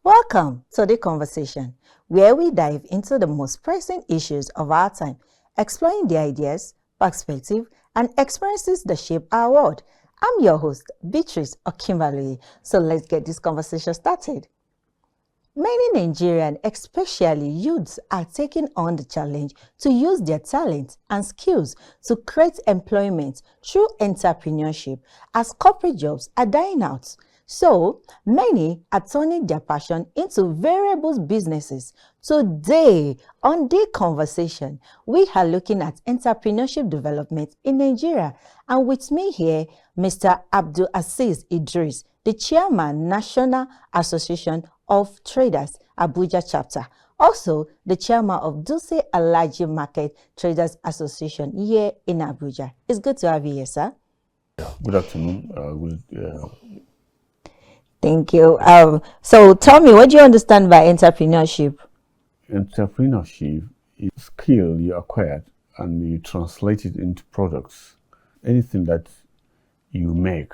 Welcome to The Conversation, where we dive into the most pressing issues of our time, exploring the ideas, perspective, and experiences that shape our world. I'm your host, Beatrice Okinbaloye. So let's get this conversation started. Many Nigerians, especially youths, are taking on the challenge to use their talents and skills to create employment through entrepreneurship as corporate jobs are dying out. So many are turning their passion into variable businesses. Today, on The Conversation, we are looking at entrepreneurship development in Nigeria. And with me here, Mr. Abdul'Aziz Idris, the Chairman, National Association of Traders, Abuja chapter. Also, the Chairman of Dutse-Alhaji Market Traders Association here in Abuja. It's good to have you here, sir. Good afternoon. Thank you. So tell me, what do you understand by entrepreneurship? Entrepreneurship is a skill you acquired and you translate it into products. Anything that you make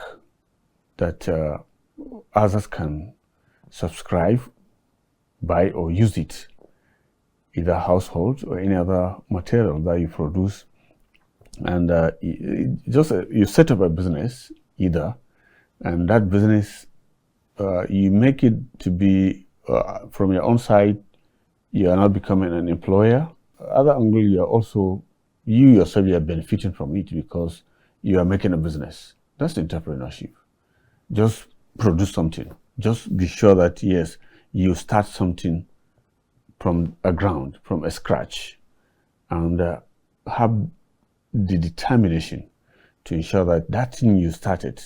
that others can subscribe, buy, or use it, either household or any other material that you produce. And you set up a business either, and that business you make it to be from your own side. You are not becoming an employer. Other angle, you yourself are benefiting from it because you are making a business. That's entrepreneurship. Just produce something. Just be sure that yes, you start something from a ground, from a scratch, and have the determination to ensure that that thing you started,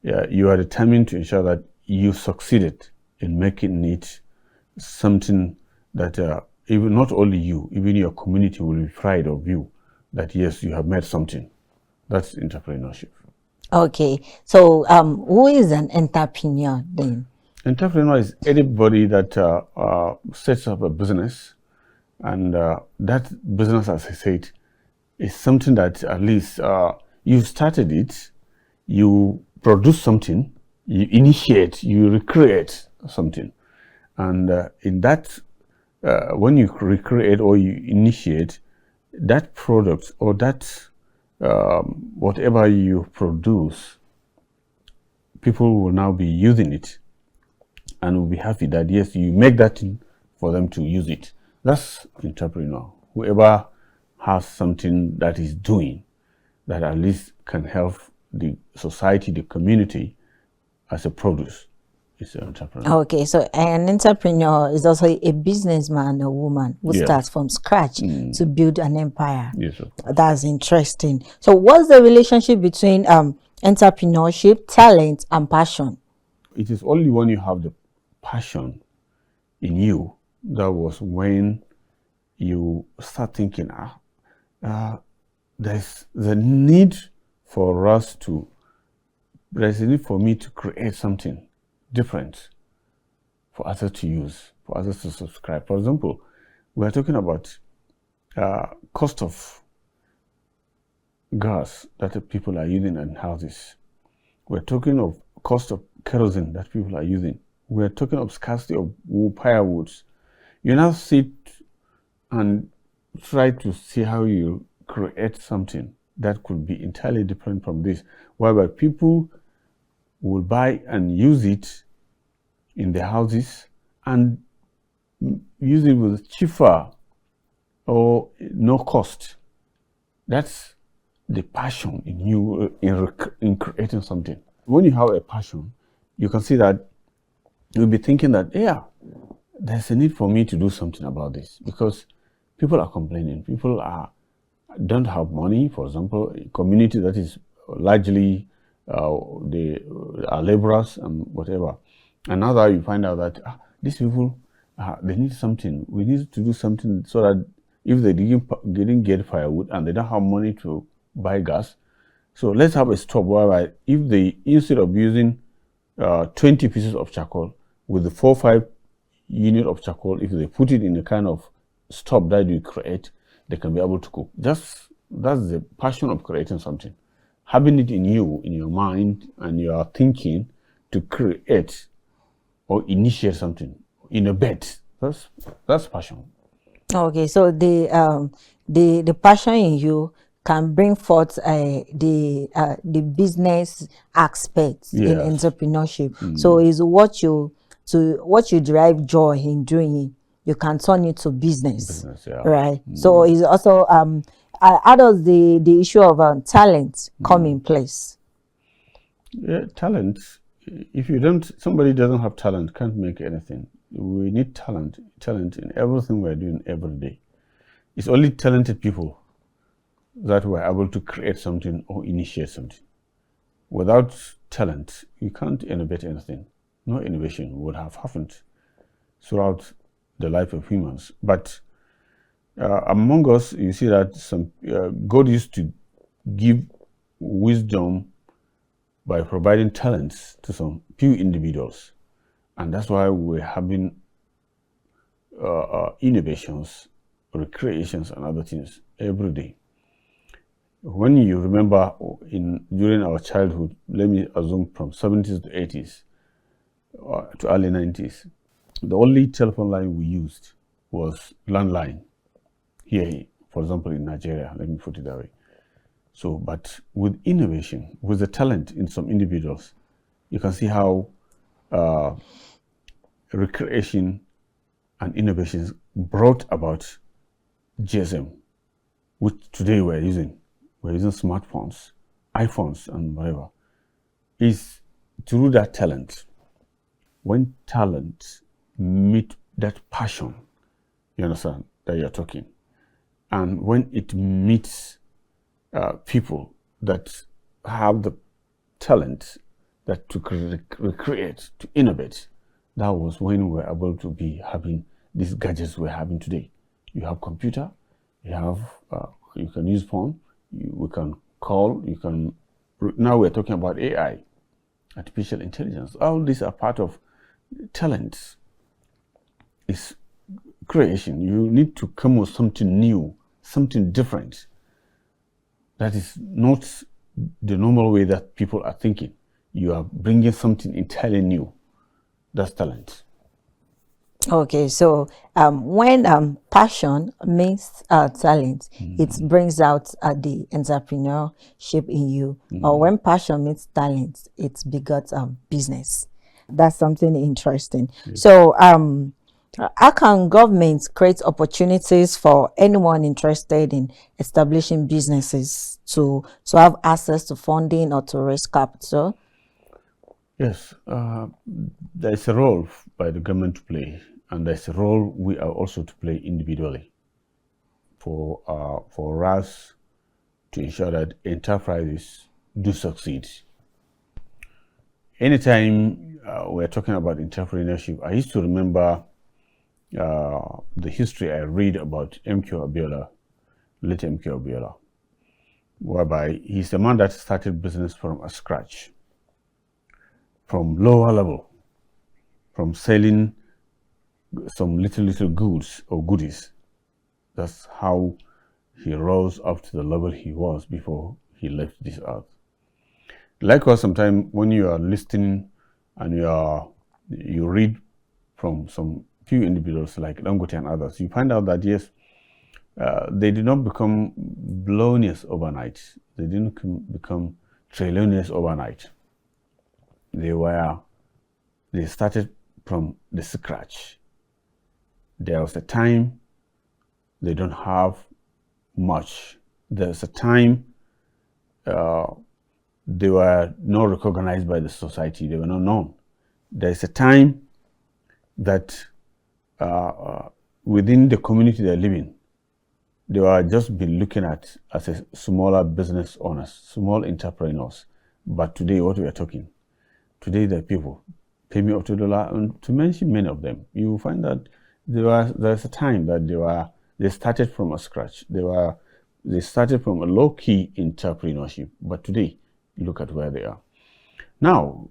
you are determined to ensure that you succeeded in making it something that even not only you, even your community will be proud of you, that yes, you have made something. That's entrepreneurship. Okay, so who is an entrepreneur then? Entrepreneur is anybody that sets up a business, and that business, as I said, is something that at least you started it, you produce something, you initiate, you recreate something. And in that, when you recreate or you initiate, that product or that whatever you produce, people will now be using it and will be happy that yes, you make that thing for them to use it. That's entrepreneur. Whoever has something that is doing that at least can help the society, the community as a produce, is an entrepreneur. Okay, so an entrepreneur is also a businessman or woman who starts from scratch to build an empire. Yes, of course. That's interesting. So what's the relationship between entrepreneurship, talent, and passion? It is only when you have the passion in you, that was when you start thinking, there's the need for us to, there's a need for me to create something different for others to use, for others to subscribe. For example, we are talking about cost of gas that the people are using in houses. We're talking of cost of kerosene that people are using. We're talking of scarcity of firewoods. You now sit and try to see how you create something that could be entirely different from this, whereby people will buy and use it in their houses and use it with cheaper or no cost. That's the passion in you in creating something. When you have a passion, you can see that you'll be thinking that, yeah, there's a need for me to do something about this because people are complaining. People don't have money. For example, a community that is largely they are laborers and whatever. And now that you find out that these people, they need something. We need to do something so that if they didn't get firewood and they don't have money to buy gas, so let's have a stop whereby if they, instead of using 20 pieces of charcoal with the 4 or 5 unit of charcoal, if they put it in a kind of stove that you create, they can be able to cook. That's the passion of creating something. Having it in you, in your mind, and you are thinking to create or initiate something, innovate. That's passion. Okay, so the passion in you can bring forth the business aspects in Yes. entrepreneurship. So is what you derive joy in doing, you can turn it to business, Yeah. right? So is also how does the issue of talent come in place? Yeah, talent. If somebody doesn't have talent, can't make anything. We need talent in everything we're doing every day. It's only talented people that were able to create something or initiate something. Without talent, you can't innovate anything. No innovation would have happened throughout the life of humans. But among us, you see that God used to give wisdom by providing talents to some few individuals. And that's why we're having innovations, recreations, and other things every day. When you remember during our childhood, let me assume from 70s to 80s to early 90s, the only telephone line we used was landline here, for example, in Nigeria. Let me put it that way. So, but with innovation, with the talent in some individuals, you can see how recreation and innovations brought about GSM, which today we're using smartphones, iPhones, and whatever. Is through that talent. When talent meet that passion, you understand, that you're talking, and when it meets people that have the talent that to recreate, to innovate, that was when we were able to be having these gadgets we're having today. You have computer, you have you can use phone, we can call, now we're talking about AI, artificial intelligence. All these are part of talent. It's creation. You need to come with something new, something different. That is not the normal way that people are thinking. You are bringing something entirely new. That's talent. Okay, so when passion meets talent, it brings out the entrepreneurship in you. Or when passion meets talent, it begot business. That's something interesting. Yes. So how can governments create opportunities for anyone interested in establishing businesses to have access to funding or to raise capital? Yes, there's a role by the government to play, and there's a role we are also to play individually for us to ensure that enterprises do succeed. Anytime we're talking about entrepreneurship, I used to remember the history I read about MQ Abiola, late MQ Abiola, whereby he's the man that started business from scratch, from lower level, from selling some little goods or goodies. That's how he rose up to the level he was before he left this earth. Likewise, sometimes when you are listening and you read from some few individuals like Dangote and others, you find out that yes, they did not become billionaires overnight. They didn't become trillionaires overnight. They started from the scratch. There was a time they don't have much. There's a time they were not recognized by the society. They were not known. There's a time that within the community they're living, they were just been looking at as a smaller business owners, small entrepreneurs. But today, what we are talking, today the people, pay me up to $1, and to mention many of them, you will find that there's a time that they started from a scratch. They started from a low-key entrepreneurship, but today, look at where they are. Now,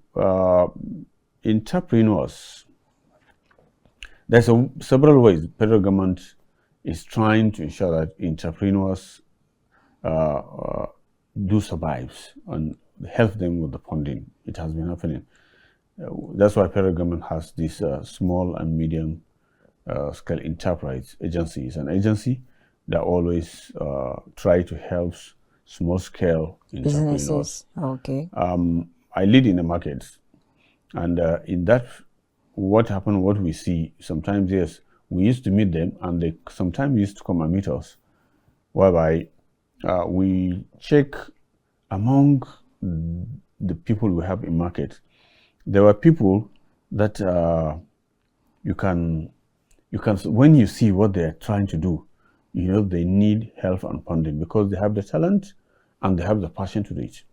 entrepreneurs, there's several ways the federal government is trying to ensure that entrepreneurs do survive and help them with the funding. It has been happening. That's why federal government has this small and medium scale enterprise agency. It's an agency that always try to help small scale entrepreneurs. Businesses. Okay. I lead in the markets, and in that, what happened, what we see sometimes, yes, we used to meet them, and they sometimes used to come and meet us, whereby we check among the people we have in market. There were people that you can when you see what they're trying to do, you know they need help and funding because they have the talent and they have the passion to do it.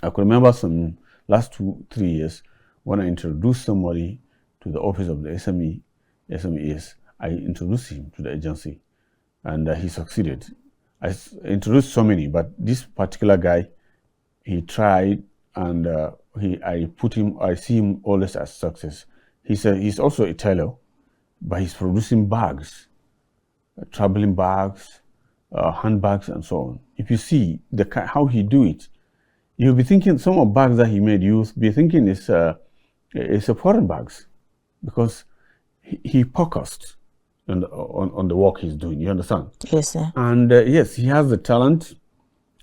I could remember some last 2-3 years when I introduced somebody to the office of the SMEs. I introduced him to the agency, and he succeeded. I introduced so many, but this particular guy, he tried, and I see him always as success. He's also a tailor, but he's producing bags, traveling bags, handbags, and so on. If you see how he do it, you'll be thinking some of bags that he made, you'll be thinking it's a foreign bags, because he focused on the work he's doing. You understand? Yes, sir. And yes, he has the talent,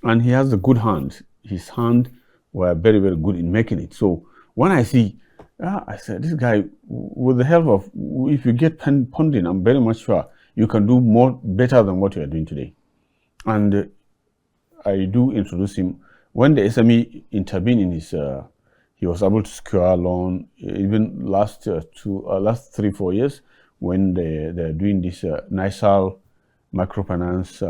and he has the good hand. His hand were very, very good in making it. So when I see, I said, this guy, with the help of, if you get funding, I'm very much sure you can do better than what you are doing today. And I do introduce him. When the SME intervened in his, he was able to secure a loan. Even last 3-4 years, when they're doing this NISAL microfinance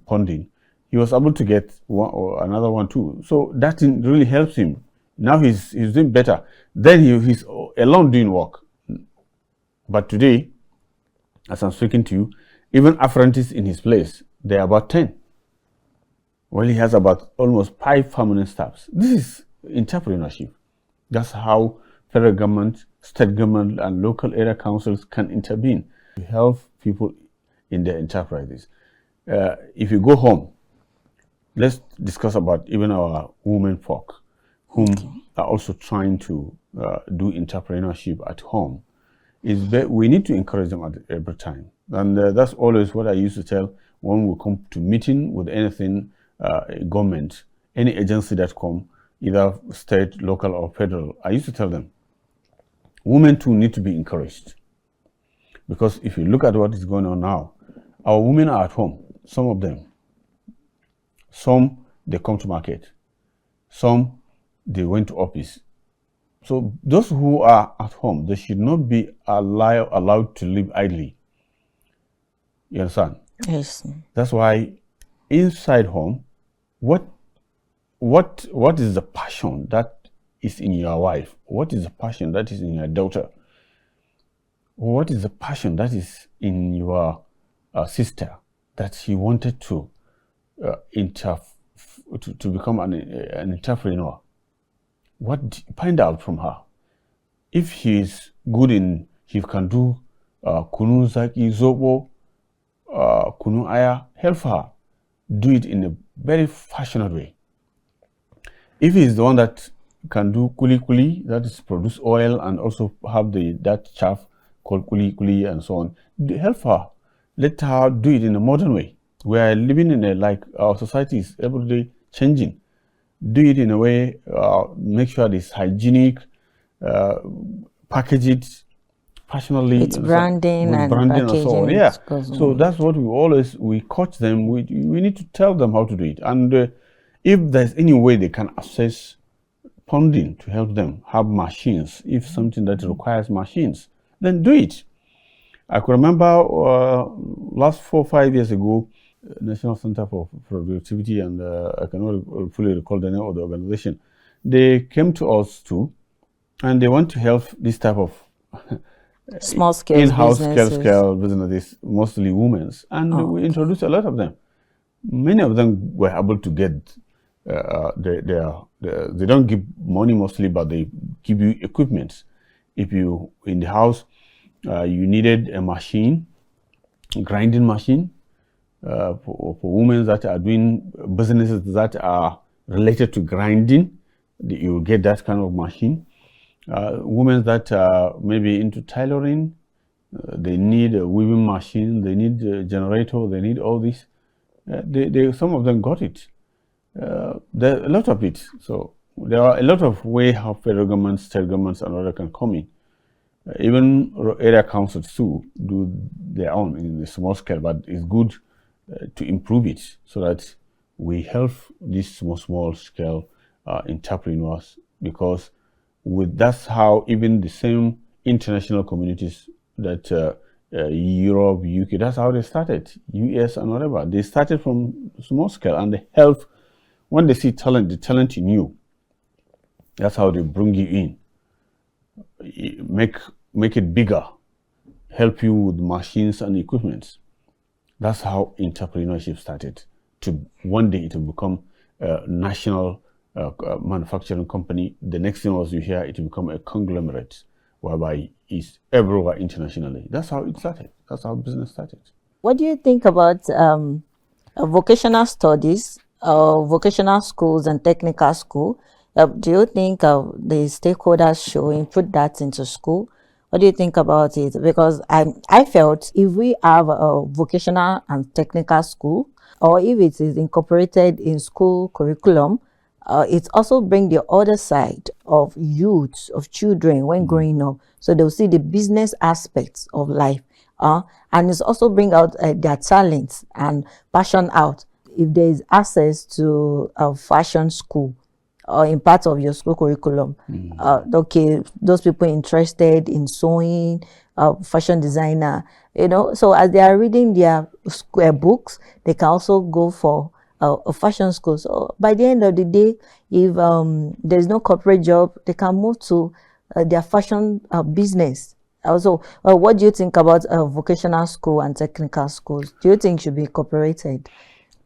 funding, he was able to get one or another one too. So that really helps him. Now he's doing better. Then he's alone doing work. But today, as I'm speaking to you, even apprentices in his place, they're about 10. Well, he has about almost 5 permanent staffs. This is entrepreneurship. That's how federal government, state government, and local area councils can intervene to help people in their enterprises. If you go home, let's discuss about even our women folk, whom are also trying to do entrepreneurship at home. We need to encourage them at every time. And that's always what I used to tell when we come to meeting with anything, government, any agency that come, either state, local, or federal. I used to tell them, women too need to be encouraged. Because if you look at what is going on now, our women are at home, some of them. Some, they come to market. Some, they went to office. So those who are at home, they should not be allowed to live idly. You understand? Yes. That's why inside home, what is the passion that is in your wife? What is the passion that is in your daughter? What is the passion that is in your sister that she wanted to become an entrepreneur? Find out from her. If she is good she can do kunu zaki, zobo, kunu aya, help her do it in a very fashionable way. If he is the one that can do kuli kuli, that is produce oil and also have that chaff called kuli kuli and so on, help her. Let her do it in a modern way. We are living in like our society is every day changing. Do it in a way, make sure it's hygienic, package it fashionably. It's branding and branding and so on. Yeah. So that's what we coach them. We need to tell them how to do it. And if there's any way they can access funding to help them have machines, if something that requires machines, then do it. I could remember last 4-5 years ago, National Center for Productivity, and I cannot fully recall the name of the organization. They came to us too, and they want to help this type of small-scale in-house scale businesses, mostly women's, and we introduced a lot of them. Many of them were able to get they don't give money mostly, but they give you equipment. If you in the house you needed a machine, grinding machine. For women that are doing businesses that are related to grinding, you will get that kind of machine. Women that are maybe into tailoring, they need a weaving machine, they need a generator, they need all this. Some of them got it. There are a lot of it. So there are a lot of ways how federal governments, state governments, and other can come in. Even area councils too do their own in a small scale, but it's good to improve it so that we help these small scale entrepreneurs, because that's how even the same international communities that Europe, UK, that's how they started, US and whatever. They started from small scale, and they help when they see talent, the talent in you. That's how they bring you in, make it bigger, help you with machines and equipment. That's how entrepreneurship started. To one day it will become a national manufacturing company. The next thing was you hear it will become a conglomerate, whereby it's everywhere internationally. That's how it started. That's how business started. What do you think about vocational studies, vocational schools and technical school? Do you think the stakeholders should put that into school? What do you think about it? Because I felt if we have a vocational and technical school, or if it is incorporated in school curriculum, it also brings the other side of youth, of children when growing up. So they'll see the business aspects of life. And it's also bring out their talents and passion out. If there is access to a fashion school, or in part of your school curriculum, okay, those people interested in sewing, fashion designer, so as they are reading their books, they can also go for a fashion school. So by the end of the day, if there's no corporate job, they can move to their fashion business. Also, what do you think about vocational school and technical schools? Do you think should be incorporated?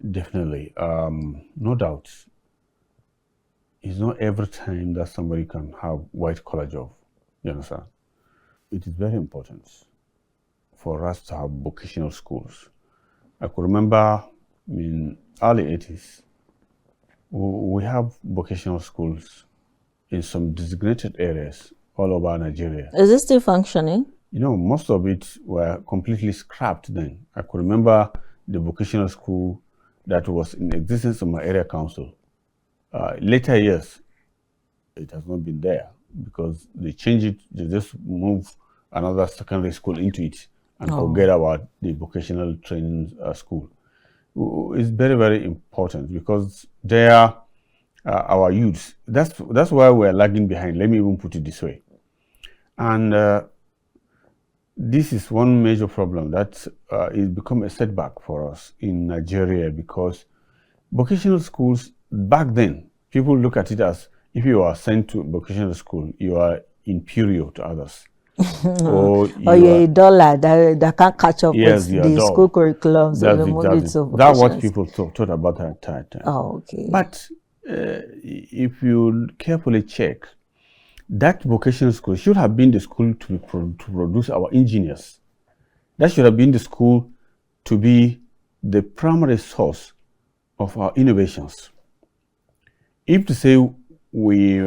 Definitely, no doubt. It's not every time that somebody can have white collar job. You understand? It is very important for us to have vocational schools. I could remember in early 80s, we have vocational schools in some designated areas all over Nigeria. Is it still functioning? Most of it were completely scrapped then. I could remember the vocational school that was in existence in my area council. Later years, it has not been there because they changed it. They just moved another secondary school into it and forget about the vocational training school. It's very, very important because they are our youths. That's why we're lagging behind. Let me even put it this way. And this is one major problem that is become a setback for us in Nigeria, because vocational schools back then, people look at it as if you are sent to vocational school, you are inferior to others. Or you're a dollar that can't catch up with the school curriculum. That's what people thought about that time. Oh, okay. But if you carefully check, that vocational school should have been the school to produce our engineers. That should have been the school to be the primary source of our innovations. If to say we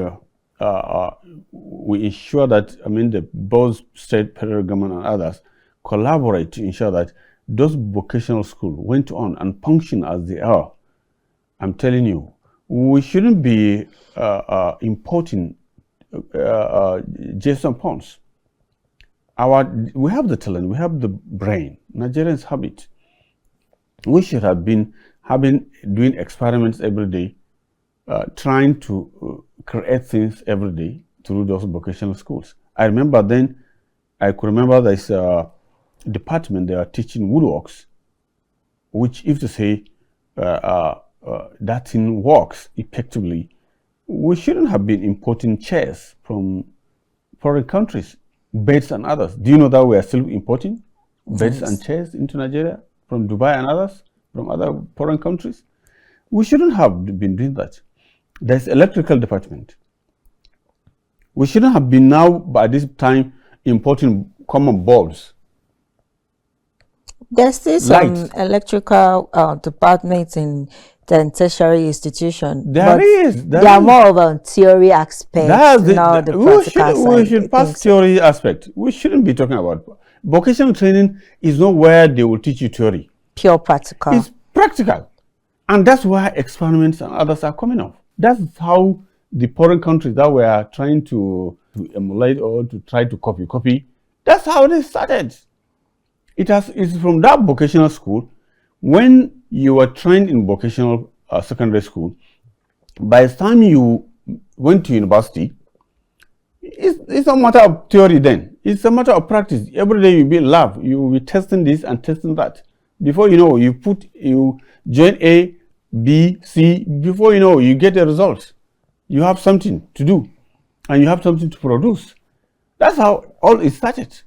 ensure that, the both state, federal government and others collaborate to ensure that those vocational schools went on and function as they are, I'm telling you, we shouldn't be importing Jason Pons. We have the talent, we have the brain. Nigerians have it. We should have been doing experiments every day, trying to create things every day through those vocational schools. I could remember there's a department they are teaching woodworks, which if to say that thing works effectively, we shouldn't have been importing chairs from foreign countries, beds and others. Do you know that we are still importing beds and chairs into Nigeria from Dubai and others, from other foreign countries? We shouldn't have been doing that. There's electrical department. We shouldn't have been now by this time importing common bulbs. There's still some electrical departments in than tertiary institution. There but is. They are more of a theory aspect, not the practical side. We should pass theory aspect. We shouldn't be talking about vocational training. Is not where they will teach you theory. Pure practical. It's practical, and that's why experiments and others are coming up. That's how the foreign countries that were trying to emulate or to try to copy. That's how they started. It's from that vocational school. When you were trained in vocational secondary school, by the time you went to university, it's a matter of theory then. It's a matter of practice. Every day you'll be in lab. You will be testing this and testing that. Before you know, you join A, B, C. Before you know, you get the result. You have something to do, and you have something to produce. That's how all it started.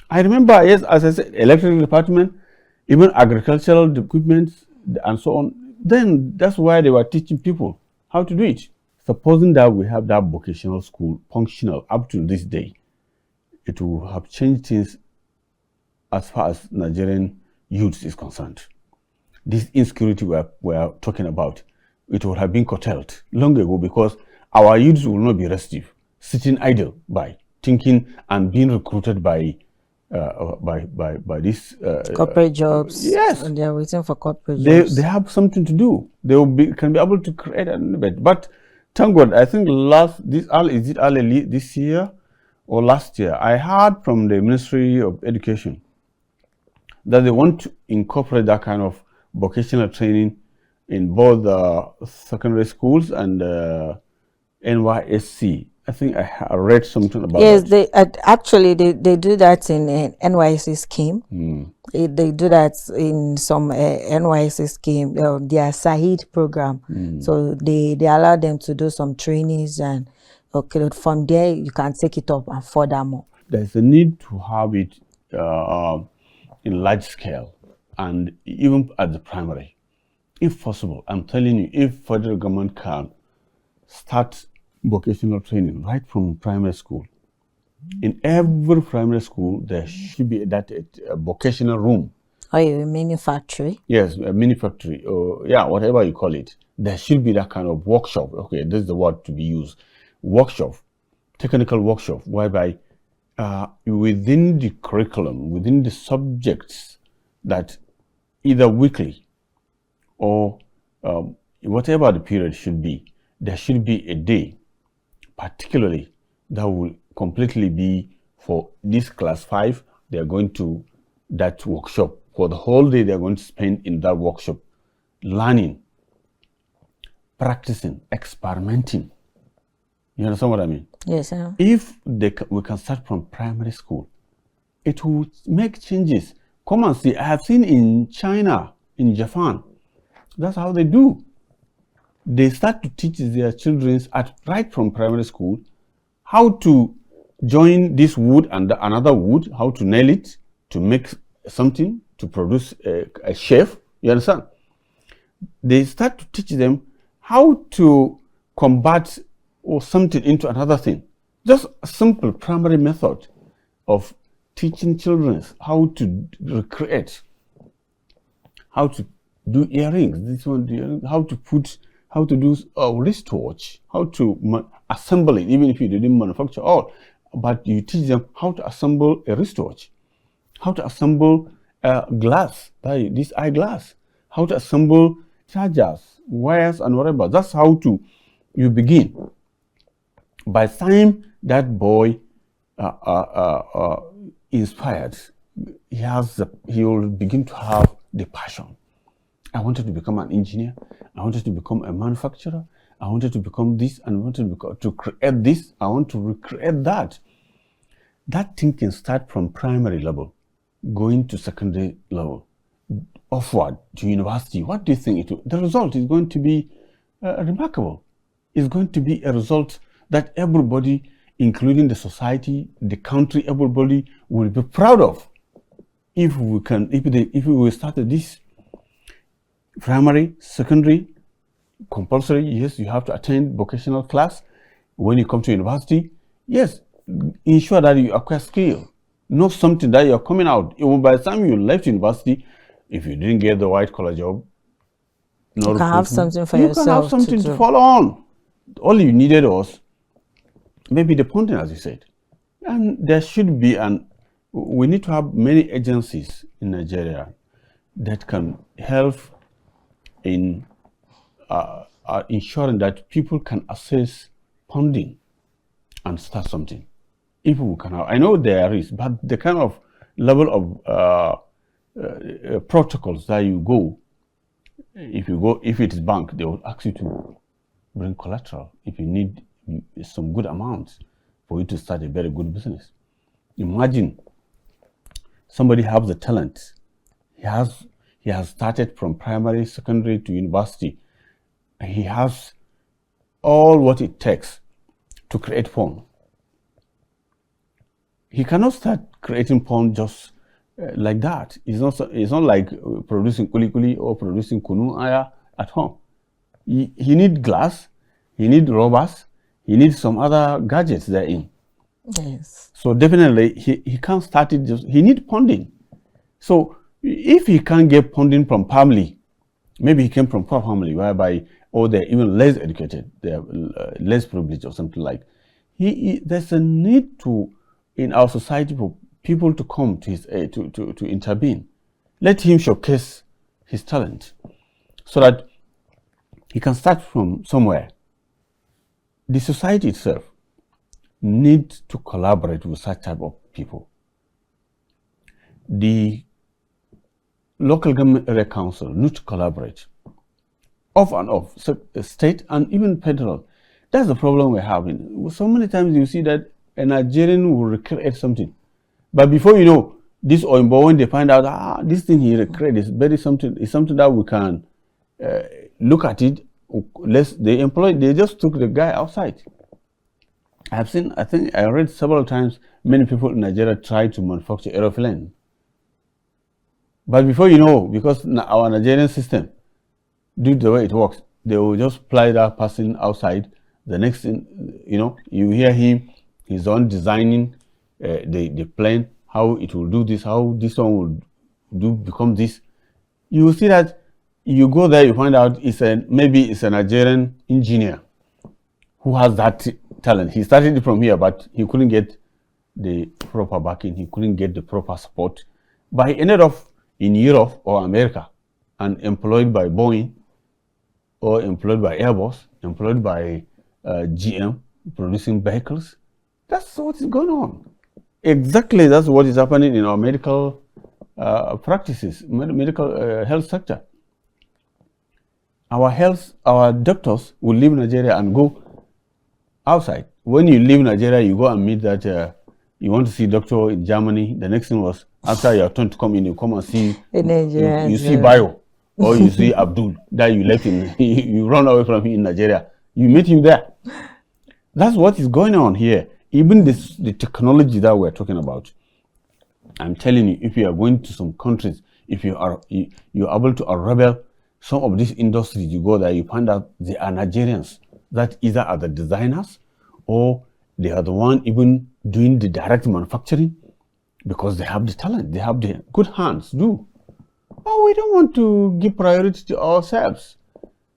I remember, yes, as I said, electrical department, even agricultural equipment, and so on. Then that's why they were teaching people how to do it. Supposing that we have that vocational school functional up to this day, it will have changed things as far as Nigerian youth is concerned. This insecurity we are talking about, it would have been curtailed long ago, because our youths will not be restive, sitting idle by thinking and being recruited by these corporate jobs. Yes, and they are waiting for corporate jobs. They have something to do. They will can be able to create an innovate. But thank God, I think early this year or last year, I heard from the Ministry of Education that they want to incorporate that kind of vocational training in both secondary schools and NYSC. I think I read something about yes, that. They do that in NYSC scheme. They do that in some NYSC scheme, their Sahid program. So they allow them to do some trainings, and from there you can take it up and furthermore. There's a need to have it in large scale, and even at the primary, if possible. I'm telling you, if federal government can start vocational training right from primary school. In every primary school, there should be that vocational room. Or a mini factory. Yes, a mini factory, or whatever you call it. There should be that kind of workshop. Okay, this is the word to be used. Workshop, technical workshop, whereby within the curriculum, within the subjects, that either weekly or whatever the period should be, there should be a day particularly that will completely be for this class 5. They are going to that workshop. For the whole day, they are going to spend in that workshop, learning, practicing, experimenting. You understand what I mean? Yes, sir. If we can start from primary school, it will make changes. Come and see. I have seen in China, in Japan, that's how they do. They start to teach their children right from primary school how to join this wood and another wood, how to nail it, to make something, to produce a shape. You understand? They start to teach them how to convert or something into another thing. Just a simple primary method of teaching children how to recreate, how to do earrings, this one, how to do a wristwatch, how to assemble it, even if you didn't manufacture all, but you teach them how to assemble a wristwatch, how to assemble a glass, this eyeglass, how to assemble chargers, wires, and whatever. That's how you begin. By the time that boy inspired, he will begin to have the passion. I wanted to become an engineer. I wanted to become a manufacturer. I wanted to become this, and I wanted to create this. I want to recreate that. That thinking start from primary level, going to secondary level, upward to university. What do you think the result is going to be remarkable? It's going to be a result that everybody, including the society, the country, everybody will be proud of. If we started this primary, secondary, compulsory, yes, you have to attend vocational class. When you come to university, yes, ensure that you acquire skill, not something that you're coming out. Even by the time you left university, if you didn't get the white collar job, not You can have responsible, something for you can have yourself to something to do. follow on. All you needed was maybe the funding, as you said. And there should be we need to have many agencies in Nigeria that can help in ensuring that people can access funding and start something. If we can have, I know there is, but the kind of level of protocols that you go, if it is bank, they will ask you to bring collateral if you need some good amounts for you to start a very good business. Imagine somebody has the talent. He has started from primary, secondary to university. He has all what it takes to create porn. He cannot start creating porn just like that. It's not like producing kuli kuli or producing kunu aya at home. He need glass, he need rubbers, he needs some other gadgets therein. Yes. So definitely he can't start it just, he need funding. So if he can't get funding from family, maybe he came from poor family whereby, or they're even less educated, they're less privileged or something like. There's a need to, in our society, for people to come to his aid, to intervene. Let him showcase his talent so that he can start from somewhere. The society itself needs to collaborate with such type of people. The local government area council need to collaborate off and off, state and even federal. That's the problem we're having. So many times you see that a Nigerian will recreate something, but before you know, this Oyinbo, when they find out, this thing he recreated is very something, is something that we can look at it. They just took the guy outside. I think I read several times, many people in Nigeria try to manufacture aeroplane. But before you know, because our Nigerian system, due to the way it works, they will just fly that person outside. The next thing, you hear him, he's on designing the plane, how it will do this, how this one will become this. You will see that you go there, you find out maybe it's a Nigerian engineer who has that talent. He started it from here, but he couldn't get the proper backing, he couldn't get the proper support. But he ended up in Europe or America and employed by Boeing or employed by Airbus, employed by GM, producing vehicles. That's what is going on. Exactly, that's what is happening in our medical practices, medical health sector. Our doctors will leave Nigeria and go outside. When you leave Nigeria, you go and meet that you want to see doctor in Germany. The next thing was, after your turn to come in, you come and see you see Bio or you see Abdul that you left him. You run away from him in Nigeria. You meet him there. That's what is going on here. Even the technology that we're talking about. I'm telling you, if you are going to some countries, if you're able to unravel some of these industries, you go there, you find out they are Nigerians that either are the designers or they are the one even doing the direct manufacturing because they have the talent, they have the good hands do. But we don't want to give priority to ourselves.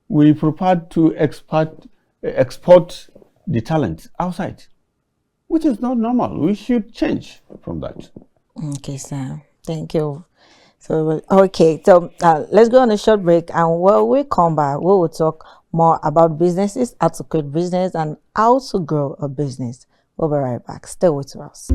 We prefer to export the talent outside, which is not normal. We should change from that. Okay, sir. Thank you. So, let's go on a short break, and when we come back, we will talk more about businesses, how to create business, and how to grow a business. We'll be right back. Stay with us.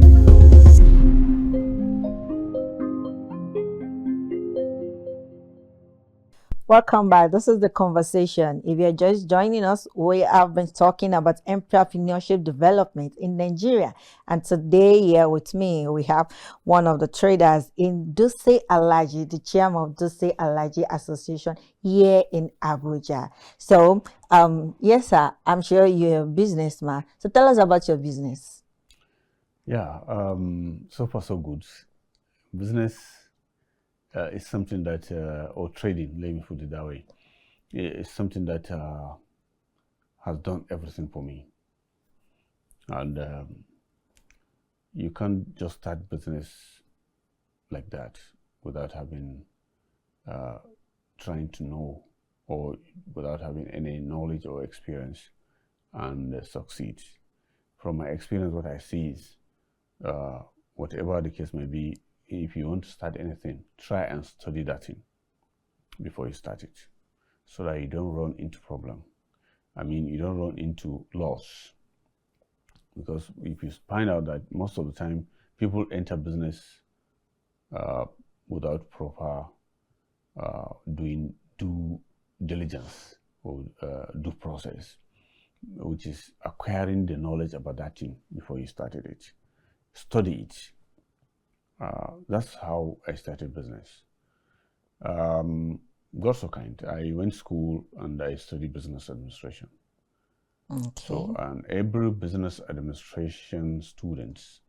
Welcome back. This is The Conversation. If you're just joining us, we have been talking about entrepreneurship development in Nigeria. And today, here with me, we have one of the traders in Dutse-Alhaji, the chairman of Dutse-Alhaji Association here in Abuja. So, yes, sir, I'm sure you're a businessman. So tell us about your business. Yeah, so far so good. Business is something that, or trading, let me put it that way, it's something that has done everything for me. And you can't just start business like that without having, trying to know or without having any knowledge or experience and succeed. From my experience, what I see is, whatever the case may be, if you want to start anything, try and study that thing before you start it, so that you don't run into problem. I mean, you don't run into loss. Because if you find out that most of the time people enter business without proper doing due diligence or due process, which is acquiring the knowledge about that thing before you started it, study it. That's how I started business. God so kind, I went to school and I studied business administration. Okay. So, and every business administration students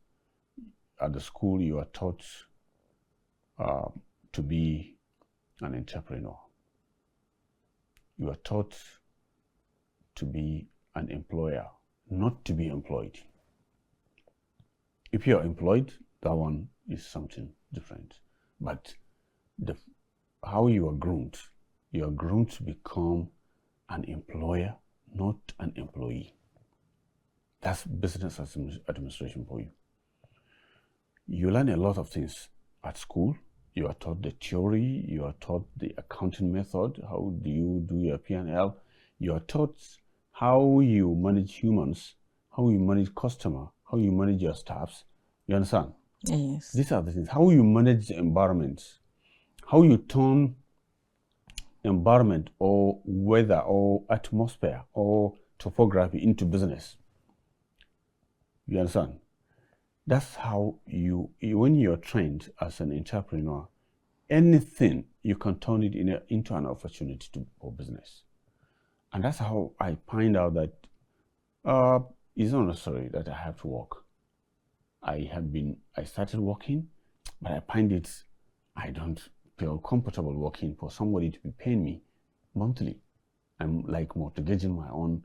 at the school, you are taught to be an entrepreneur. You are taught to be an employer, not to be employed. If you are employed, that one is something different. But how you are groomed to become an employer, not an employee. That's business administration for you. You learn a lot of things at school. You are taught the theory, you are taught the accounting method, how do you do your P&L. You are taught how you manage humans, how you manage customer, how you manage your staffs. You understand? Yes. These are the things. How you manage the environment, how you turn environment or weather or atmosphere or topography into business. You understand? That's how when you're trained as an entrepreneur, anything you can turn it into an opportunity for business. And that's how I find out that it's not necessary that I have to work. I started working, but I find I don't feel comfortable working for somebody to be paying me monthly. I'm like mortgaging my own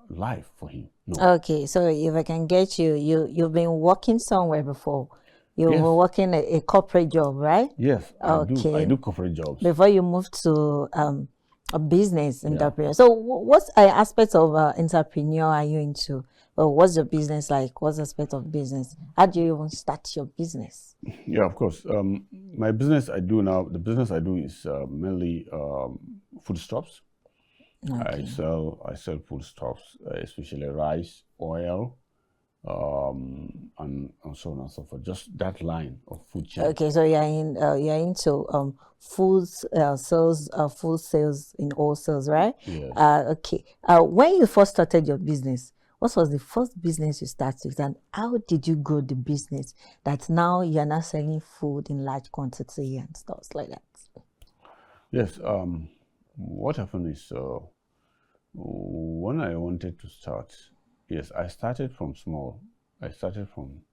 life for him. No. Okay, so if I can get you've been working somewhere before. You Yes. were working a corporate job, right? Yes, Okay. I do corporate jobs. Before you moved to a business entrepreneur. So what aspects of entrepreneur are you into? Or what's your business like? What's the aspect of business? How do you even start your business? Yeah, of course. My business I do now, the business I do is mainly foodstuffs. Okay. I sell foodstuffs, especially rice, oil, and so on and so forth. Just that line of food chain. Okay, so you're into food sales in all sales, right? Yes. Okay. When you first started your business, what was the first business you started, and how did you grow the business that now you're not selling food in large quantity and stuff like that? Yes. What happened is when I wanted to start, yes, I started from small. I started from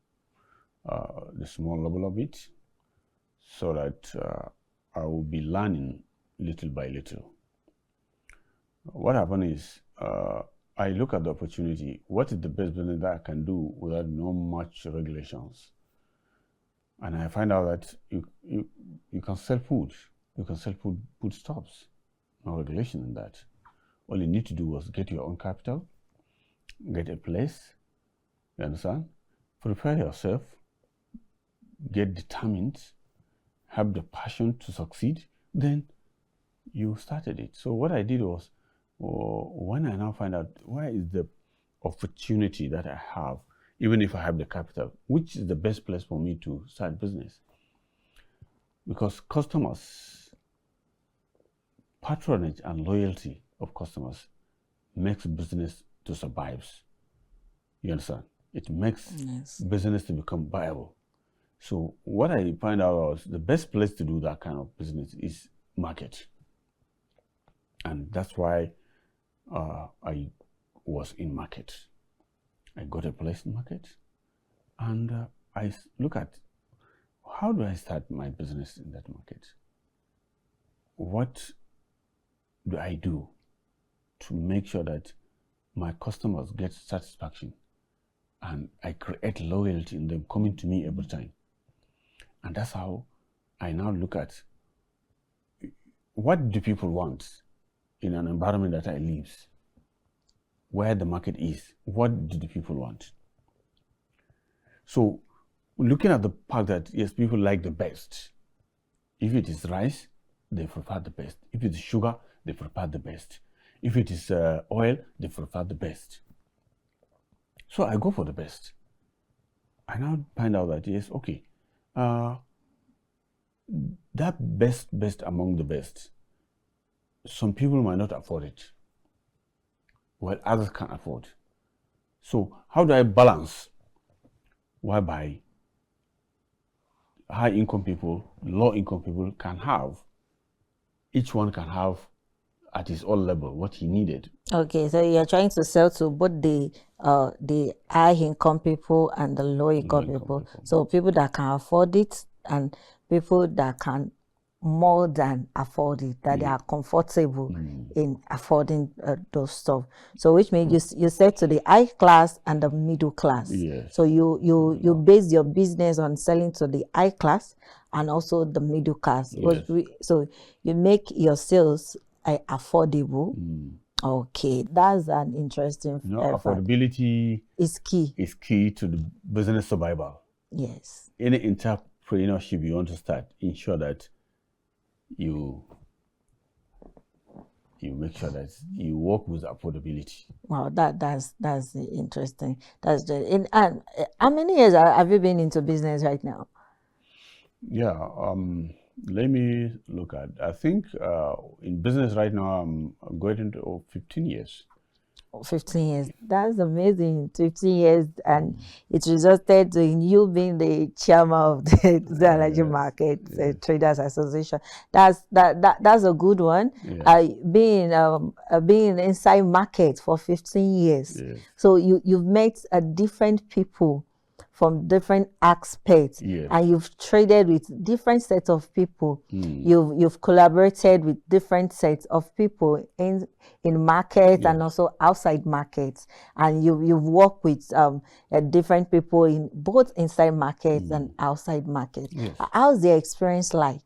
the small level of it, so that I will be learning little by little. What happened is I look at the opportunity. What is the best business that I can do without no much regulations? And I find out that you can sell food. You can sell foodstuffs. No regulation in that. All you need to do was get your own capital, get a place, you understand? Prepare yourself, get determined, have the passion to succeed, then you started it. So what I did was, when I now find out where is the opportunity that I have, even if I have the capital, which is the best place for me to start business? Because customers, patronage and loyalty of customers makes business to survive. You understand? It makes business to become viable. So what I find out was the best place to do that kind of business is market. And that's why I was in market. I got a place in market, and I look at how do I start my business in that market? What do I do to make sure that my customers get satisfaction and I create loyalty in them coming to me every time? And that's how I now look at what do people want in an environment that I live, where the market is? What do the people want? So looking at the fact that, yes, people like the best. If it is rice, they prefer the best. If it is sugar, they prefer the best. If it is oil, they prefer the best. So I go for the best. I now find out that, yes, okay, that best among the best, some people might not afford it, while others can afford. So how do I balance whereby high income people, low income people can have, each one can have at his own level what he needed? Okay, so you're trying to sell to both the high income people and the low income people. So people that can afford it and people that can more than afford it, that they are comfortable in affording those stuff. So which means you said to the high class and the middle class. Yes. So you base your business on selling to the high class and also the middle class. Yes. So you make your sales affordable. Okay, that's an interesting affordability is key. Is key to the business survival. Yes. Any entrepreneurship you want to start, ensure that you make sure that you work with affordability. Wow, that's interesting. And how many years have you been into business right now? Yeah, let me look at. I think in business right now I'm going into 15 years. 15 years. That's amazing. 15 years, and it resulted in you being the chairman of the Dutse-Alhaji Market Traders Association. That's a good one. Yes. Being inside market for 15 years. Yes. So you've met different people from different aspects, yes. and you've traded with different sets of people. You've collaborated with different sets of people in markets and also outside markets, and you've worked with different people in both inside markets and outside markets. Yes. How's their experience like?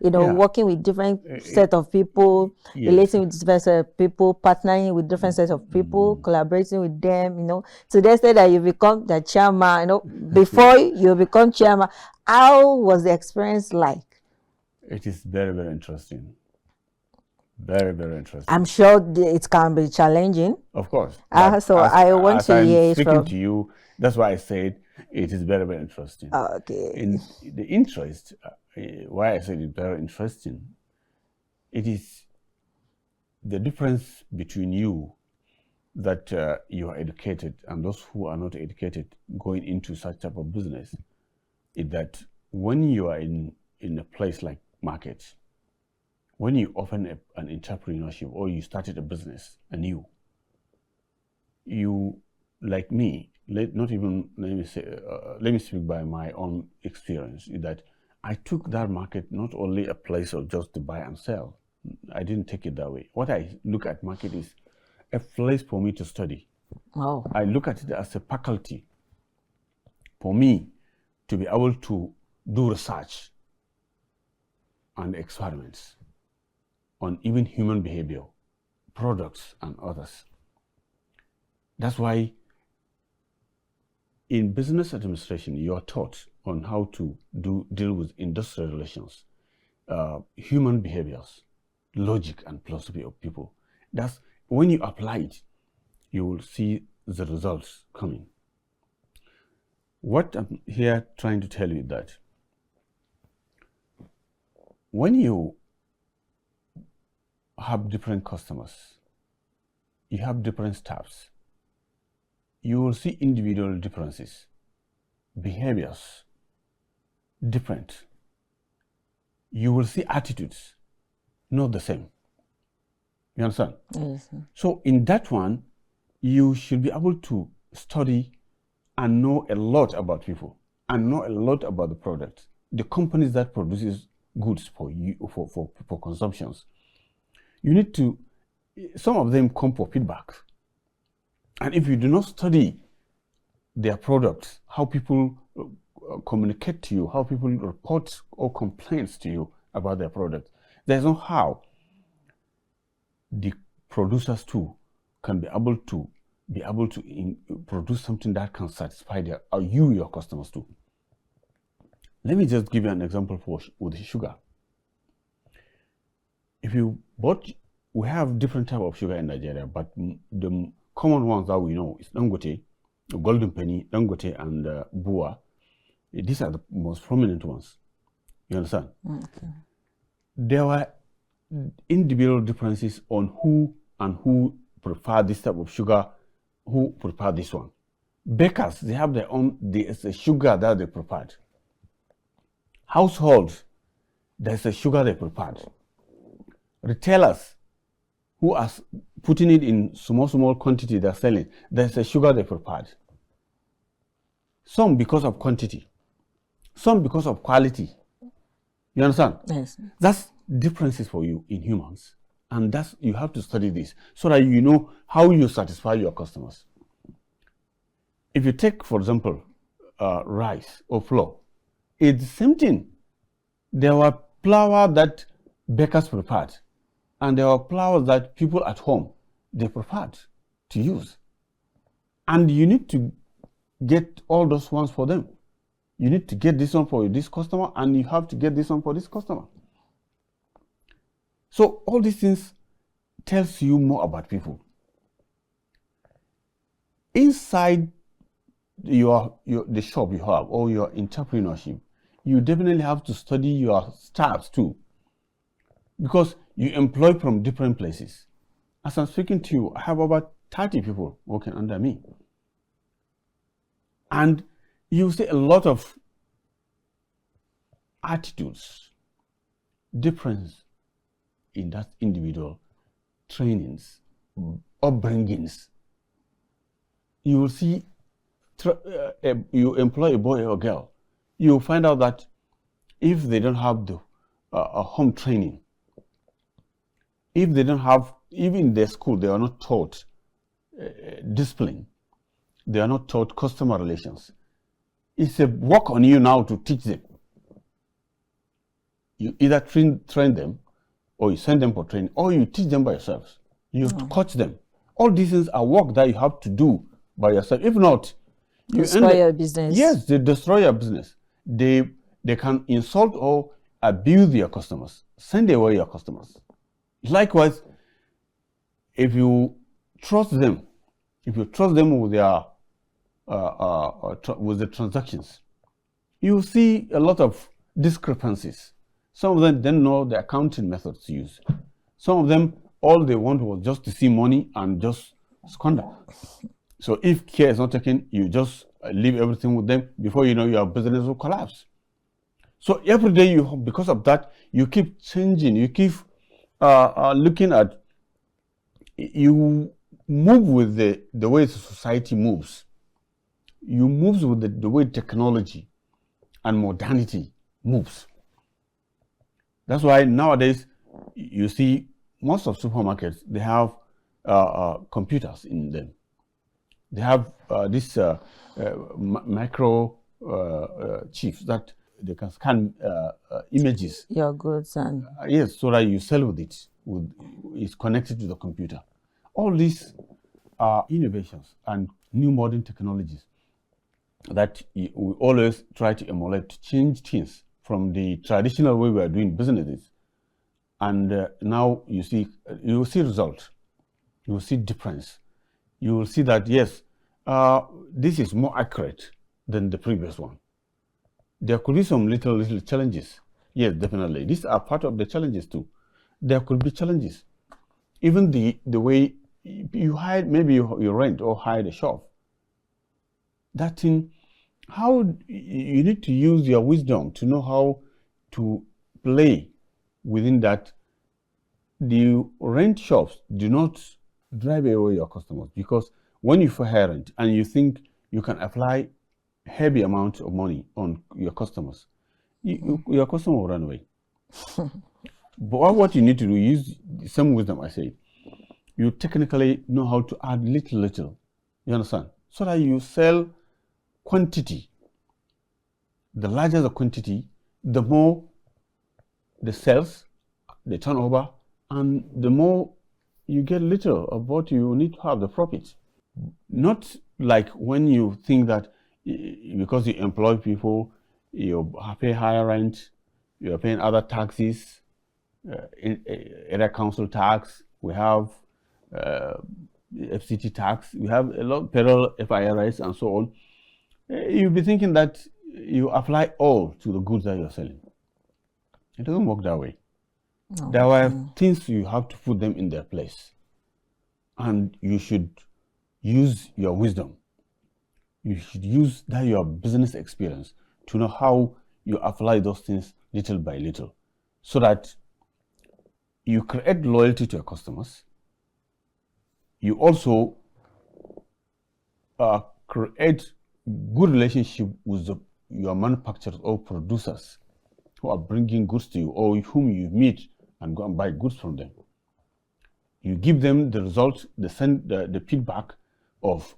Working with different set of people, relating with different set of people, partnering with different sets of people, collaborating with them, to the extent that you become the chairman, before you become chairman. How was the experience like? It is very, very interesting. Very, very interesting. I'm sure it can be challenging. Of course. So I want to hear it from to you. That's why I said it is very, very interesting. Okay. In the interest, why I said it's very interesting, it is the difference between you that you are educated and those who are not educated going into such type of business, is that when you are in a place like markets, when you open an entrepreneurship or you started a business anew, you, like me, let me speak by my own experience, is that I took that market not only a place of just to buy and sell. I didn't take it that way. What I look at market is a place for me to study. Oh. I look at it as a faculty for me to be able to do research and experiments on even human behavior, products and others. That's why in business administration, you are taught on how to deal with industrial relations, human behaviors, logic and philosophy of people. That's when you apply it, you will see the results coming. What I'm here trying to tell you is that when you have different customers, you have different staffs, you will see individual differences, behaviors different. You will see attitudes not the same. You understand? Yes. So in that one, you should be able to study and know a lot about people and know a lot about the product, the companies that produces goods for you for consumptions. You need to, some of them come for feedback. And if you do not study their products, how people communicate to you, how people report or complaints to you about their product, There's no how the producers too can be able to produce something that can satisfy your customers too. Let me just give you an example with sugar. We have different type of sugar in Nigeria, but the common ones that we know is Dangote, Golden Penny, Dangote, and Bua. These are the most prominent ones. You understand? Okay. There were individual differences on who prefer this type of sugar, who prefer this one. Bakers, they have their own, there's a sugar that they preferred. Households, there's a sugar they preferred. Retailers, who are putting it in small quantity they're selling, there's a sugar they prepared. Some because of quantity, some because of quality. You understand? Yes. That's differences for you in humans. And you have to study this so that you know how you satisfy your customers. If you take, for example, rice or flour, it's the same thing. There were flour that bakers prepared, and there were flours that people at home, they preferred to use. And you need to get all those ones for them. You need to get this one for this customer, and you have to get this one for this customer. So all these things tells you more about people. Inside the shop you have, or your entrepreneurship, you definitely have to study your staffs too, because you employ from different places. As I'm speaking to you, I have about 30 people working under me. And you see a lot of attitudes, difference in that individual trainings, upbringings. You will see, you employ a boy or a girl, you will find out that if they don't have the home training, if they don't have, even in their school, they are not taught discipline, they are not taught customer relations. It's a work on you now to teach them. You either train them, or you send them for training, or you teach them by yourselves. You have to coach them. All these things are work that you have to do by yourself. If not, you destroy your business. Yes, they destroy your business. They can insult or abuse your customers, send away your customers. Likewise, if you trust them with their with the transactions, you see a lot of discrepancies. Some of them didn't know the accounting methods to use. Some of them, all they want was just to see money and just squander. So if care is not taken, you just leave everything with them. Before you know, your business will collapse. So every day, because of that, you keep changing. You keep looking at, you move with the way society moves. You move with the way technology and modernity moves. That's why nowadays you see most of supermarkets, they have computers in them. They have this micro chips that they can scan images. Your goods and yes, so that you sell with it. It's connected to the computer. All these are innovations and new modern technologies that we always try to emulate to change things from the traditional way we are doing businesses. And now you will see results. You will see difference. You will see that, yes, this is more accurate than the previous one. There could be some little challenges. Yes, definitely. These are part of the challenges too. There could be challenges. Even the way you hire, maybe you rent or hire a shop. That thing, how you need to use your wisdom to know how to play within that. The rent shops do not drive away your customers, because when you hire rent and you think you can apply heavy amounts of money on your customers, your customer will run away. But what you need to do, use some wisdom, I say. You technically know how to add little. You understand? So that you sell quantity. The larger the quantity, the more the sales the turnover, and the more you get little of what you need to have the profit. Not like when you think that because you employ people, you pay higher rent, you are paying other taxes, area council tax, we have FCT tax, we have a lot of payroll, FIRS, and so on. You'll be thinking that you apply all to the goods that you're selling. It doesn't work that way. No. There are things you have to put them in their place, and you should use your wisdom. You should use that your business experience to know how you apply those things little by little, so that you create loyalty to your customers. You also create good relationship with your manufacturers or producers who are bringing goods to you, or whom you meet and go and buy goods from them. You give them the results, the feedback of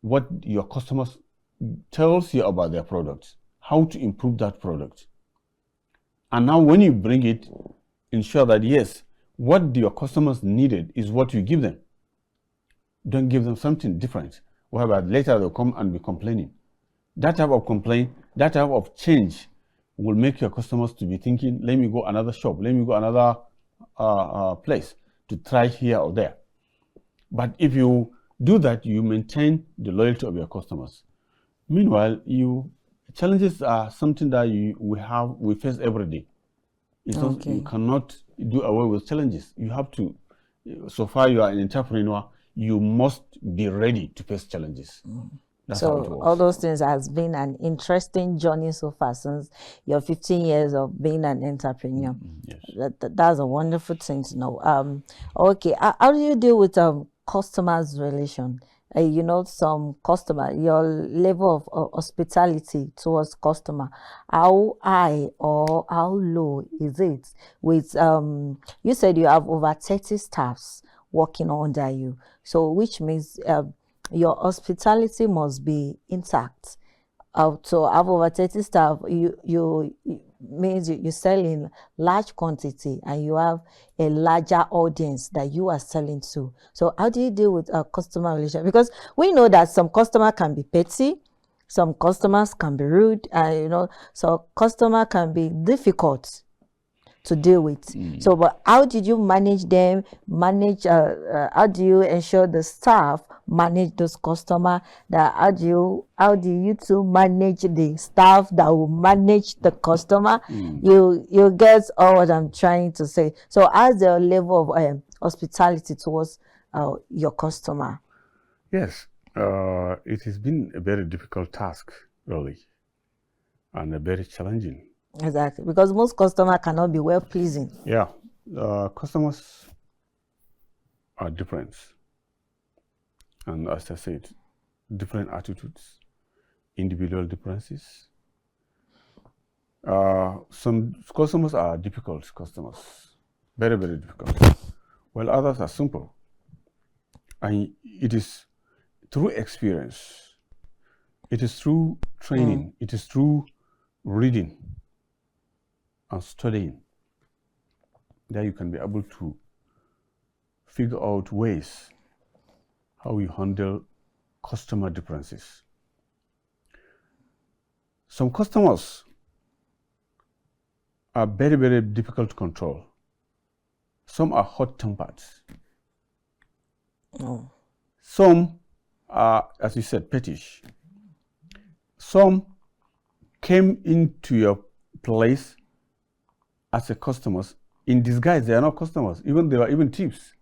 what your customers tells you about their products, how to improve that product. And now when you bring it, ensure that yes, what your customers needed is what you give them. Don't give them something different, whereby later they'll come and be complaining. That type of complaint, that type of change will make your customers to be thinking, let me go another shop, let me go another place to try here or there. But if you do that, you maintain the loyalty of your customers. Meanwhile, challenges are something that we face every day. You cannot do away with challenges. You have to, so far you are an entrepreneur, you must be ready to face challenges. That's how it So works. all those things has been an interesting journey so far since your 15 years of being an entrepreneur. Yes. That's a wonderful thing to know. Okay, how do you deal with customers' relation? Some customer, your level of hospitality towards customer, how high or how low is it? With you said you have over 30 staffs working under you, so which means your hospitality must be intact. To have over 30 staff, you means you sell in large quantity and you have a larger audience that you are selling to. So how do you deal with a customer relation? Because we know that some customer can be petty, some customers can be rude, and so customer can be difficult to deal with. So, but how did you manage them? How do you ensure the staff manage those customers? How do you two manage the staff that will manage the customer? You get all what I'm trying to say. So, how's the level of hospitality towards your customer? Yes, it has been a very difficult task, really, and a very challenging. Exactly, because most customers cannot be well pleasing. Yeah, customers are different, and as I said, different attitudes, individual differences. Some customers are difficult customers, very, very difficult, while others are simple. And it is through experience, it is through training, it is through reading and studying that you can be able to figure out ways how you handle customer differences. Some customers are very, very difficult to control. Some are hot-tempered. Some are, as you said, pettish. Some came into your place as a customers in disguise. They are not customers. They are even thieves.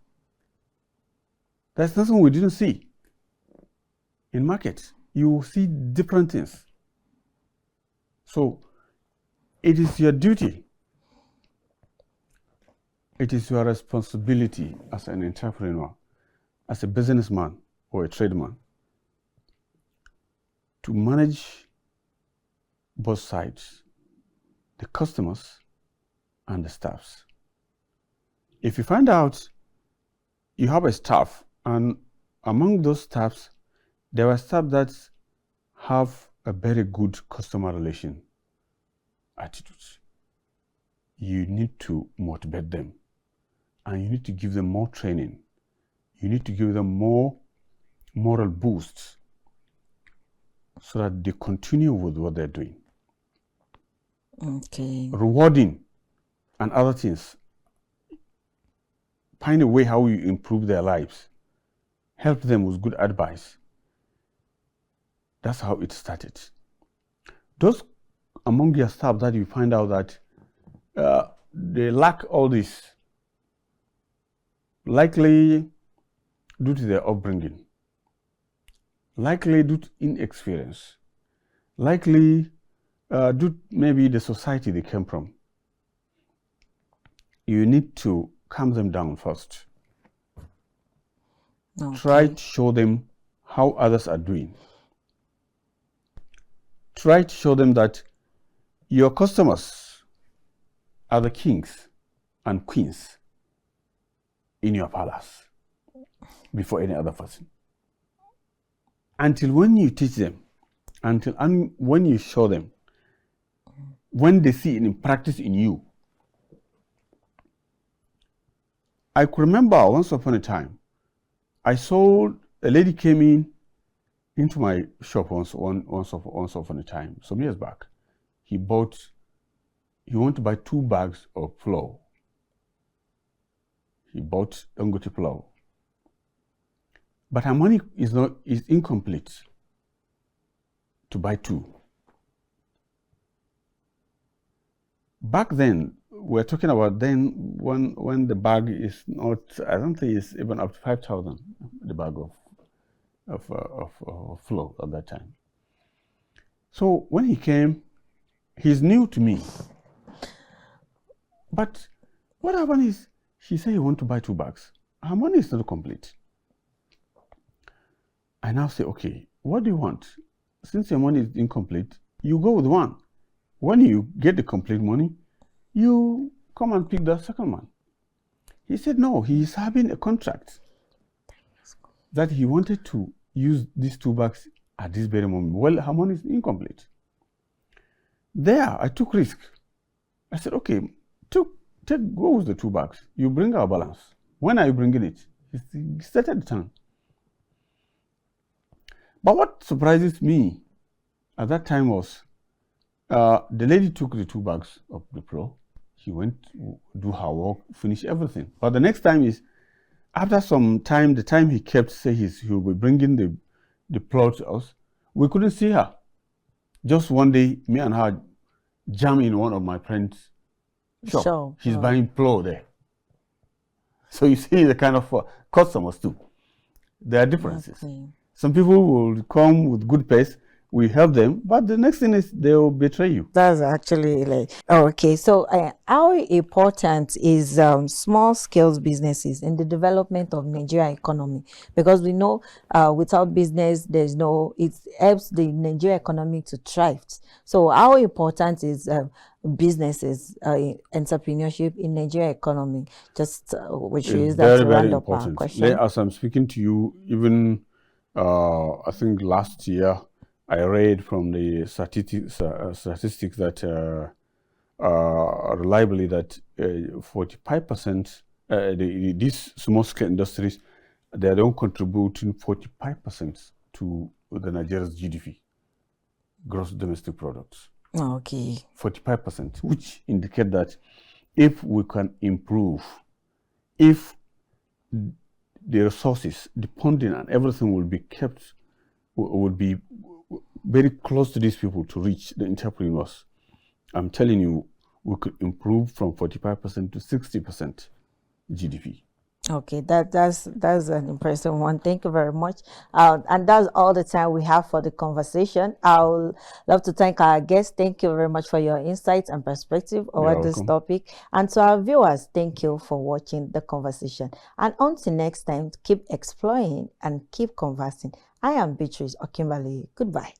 That's nothing we didn't see. In markets, you see different things. So it is your duty, it is your responsibility as an entrepreneur, as a businessman or a tradesman, to manage both sides, the customers and the staffs. If you find out you have a staff, and among those staffs, there are staff that have a very good customer relation attitudes, you need to motivate them, and you need to give them more training. You need to give them more moral boosts so that they continue with what they're doing. Okay. Rewarding and other things. Find a way how you improve their lives. Help them with good advice. That's how it started. Those among your staff that you find out that they lack all this, likely due to their upbringing, likely due to inexperience, likely due maybe the society they came from. You need to calm them down first. Okay. Try to show them how others are doing. Try to show them that your customers are the kings and queens in your palace before any other person. Until when you teach them, when you show them, when they see it in practice in you. I could remember once upon a time, I saw a lady came into my shop once upon a time, some years back. He wanted to buy 2 bags of flour. He bought Dangote flour. But her money is incomplete to buy 2. Back then, we're talking about then when the bag is not, I don't think it's even up to 5,000, the bag of flour at that time. So when he came, he's new to me. But what happened is, she said he want to buy 2 bags. Her money is not complete. I now say, okay, what do you want? Since your money is incomplete, you go with 1. When you get the complete money, you come and pick the second one. He said, no, he's having a contract that he wanted to use these 2 bags at this very moment. Well, her money is incomplete. There, I took risk. I said, okay, go with the 2 bags. You bring our balance. When are you bringing it? He started the time. But what surprises me at that time was the lady took the 2 bags of the flour. She went to do her work, finish everything. But the next time is, after some time, the time he kept say he will be bringing the flour to us, we couldn't see her. Just one day, me and her jam in one of my friends' shop. Sure. She's buying flour there. So you see the kind of customers too. There are differences. Okay. Some people will come with good pace, we help them, but the next thing is they will betray you. That's actually like, okay. So how important is small scale businesses in the development of Nigeria economy? Because we know without business, it helps the Nigeria economy to thrive. So how important is businesses, entrepreneurship in Nigeria economy? Just which is that very round up our important. question. As I'm speaking to you, even I think last year, I read from the statistics that reliably that 45% these small scale industries, they don't contributing 45% to the Nigeria's GDP, gross domestic products. Okay. 45%, which indicate that if we can improve, if the resources, the funding and everything will be kept, will be very close to these people to reach the entrepreneurs. I'm telling you, we could improve from 45% to 60% GDP. Okay, that's an impressive one. Thank you very much. And that's all the time we have for the conversation. I would love to thank our guests. Thank you very much for your insights and perspective over this topic. And to our viewers, thank you for watching the conversation. And until next time, keep exploring and keep conversing. I am Beatrice Okinbaloye. Goodbye.